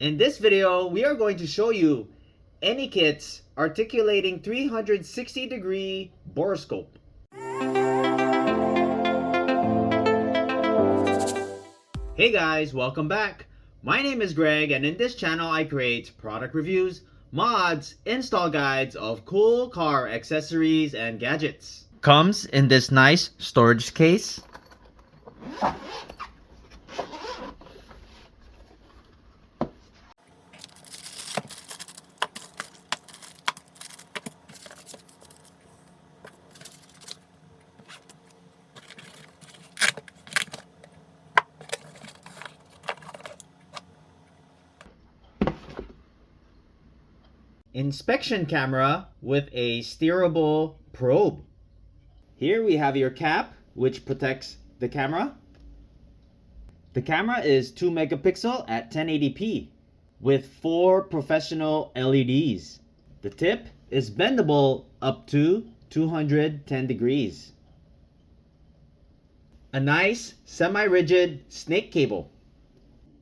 In this video, we are going to show you Anykit's Articulating 360-degree Borescope. Hey guys, welcome back. My name is Greg, and in this channel I create product reviews, mods, install guides of cool car accessories and gadgets. Comes in this nice storage case. Inspection camera with a steerable probe. Here we have your cap, which protects the camera. The camera is 2 megapixel at 1080p with 4 professional LEDs. The tip is bendable up to 210 degrees. A nice semi-rigid snake cable.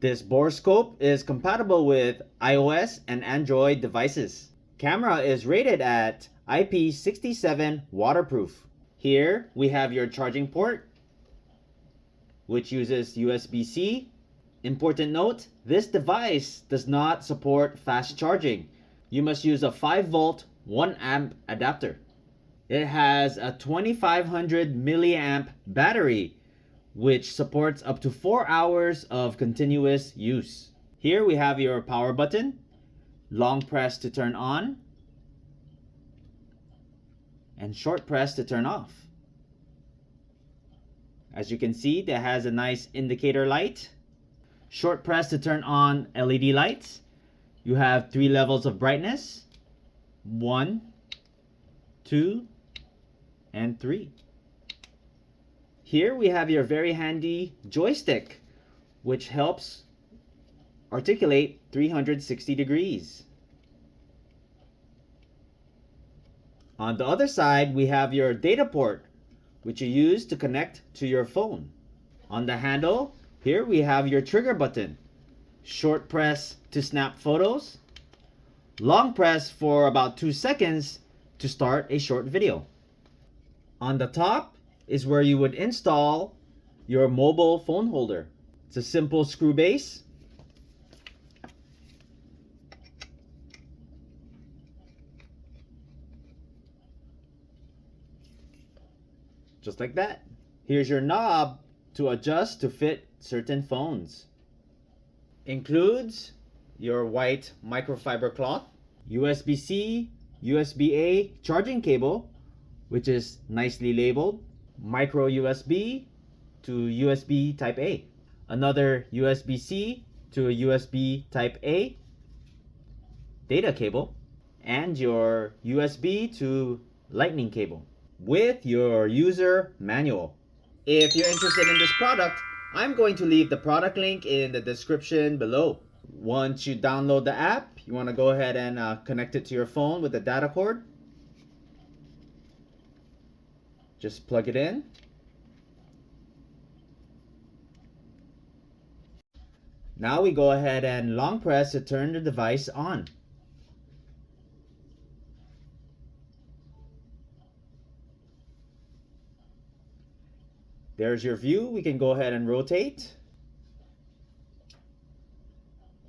This borescope is compatible with iOS and Android devices. Camera is rated at IP67 waterproof. Here we have your charging port, which uses USB-C. Important note, this device does not support fast charging. You must use a 5-volt 1-amp adapter. It has a 2500 milliamp battery, which supports up to 4 hours of continuous use. Here we have your power button, long press to turn on, and short press to turn off. As you can see, that has a nice indicator light. Short press to turn on LED lights. You have 3 levels of brightness, 1, 2, and 3. Here we have your very handy joystick, which helps articulate 360 degrees. On the other side, we have your data port, which you use to connect to your phone. On the handle, here we have your trigger button. Short press to snap photos. Long press for about 2 seconds to start a short video. On the top is where you would install your mobile phone holder. It's a simple screw base. Just like that. Here's your knob to adjust to fit certain phones. Includes your white microfiber cloth, USB-C, USB-A charging cable, which is nicely labeled, micro USB to USB type A, another USB-C to a USB type A data cable, and your USB to lightning cable with your user manual. If you're interested in this product, I'm going to leave the product link in the description below. Once you download the app, you want to go ahead and connect it to your phone with the data cord. Just plug it in. Now we go ahead and long press to turn the device on. There's your view. We can go ahead and rotate.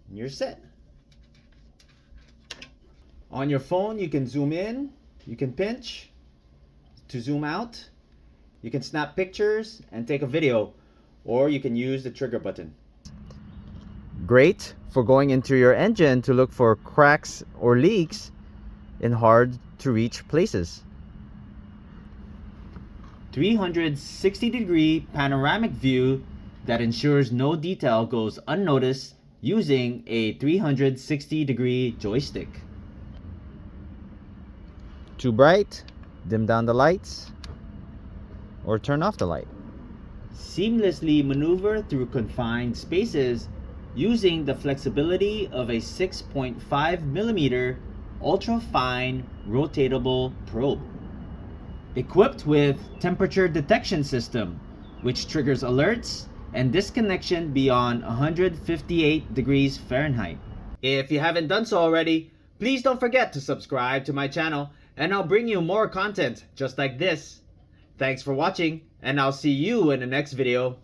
And you're set. On your phone, you can zoom in, you can pinch to zoom out, you can snap pictures and take a video, or you can use the trigger button. Great for going into your engine to look for cracks or leaks in hard to reach places. 360-degree panoramic view that ensures no detail goes unnoticed using a 360-degree joystick. Too bright? Dim down the lights or turn off the light. Seamlessly maneuver through confined spaces using the flexibility of a 6.5 millimeter ultra-fine rotatable probe. Equipped with temperature detection system, which triggers alerts and disconnection beyond 158 degrees Fahrenheit. If you haven't done so already, please don't forget to subscribe to my channel and I'll bring you more content just like this. Thanks for watching and I'll see you in the next video.